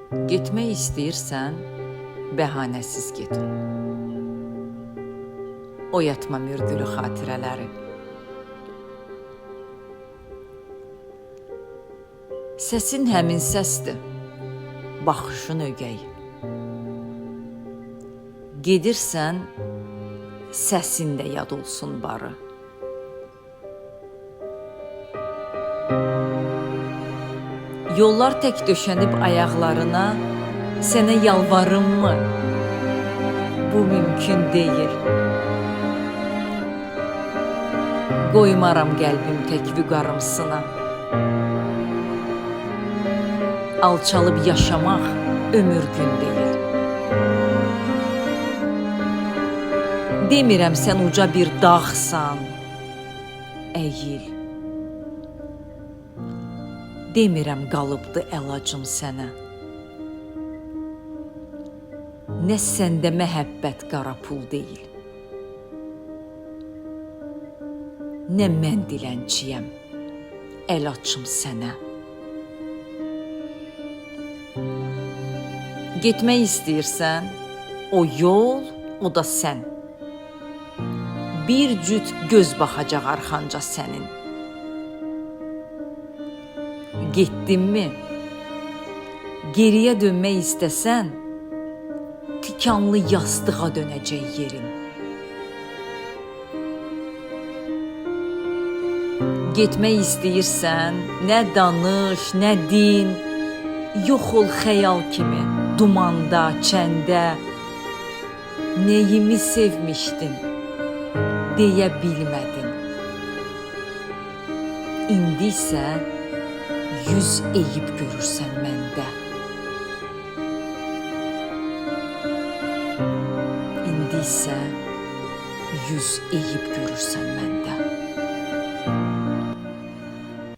Getmək istəyirsən, bəhanəsiz get. Oyatma mürgülü xatirələri. Səsin həmin səsdir, baxışın ögəy. Gedirsən, səsin də yad olsun barı. Yollar tək döşənib ayaqlarına, sənə yalvarımmı? Bu mümkün deyil. Qoymaram qəlbim tək vüqarımsına. Alçalıb yaşamaq ömür gün deyil. Demirəm sən uca bir dağsan, əyil. Demirəm qalıbdı əlacım sənə. Nə səndə məhəbbət qara pul deyil. Nə mən dilənçiyəm, əl açım sənə. Getmək istəyirsən, o yol, o da sən. Bir cüt göz baxacaq arxanca sənin. Getdinmi? Geriyə dönmək istəsən, tikanlı yastığa dönəcək yerin. Getmək istəyirsən, nə danış, nə din, yox ol xəyal kimi, dumanda, çəndə. Neyimi sevmişdin, deyə bilmədin. İndi isə yüz eyib görürsən məndə. İndi isə yüz eyib görürsən məndə.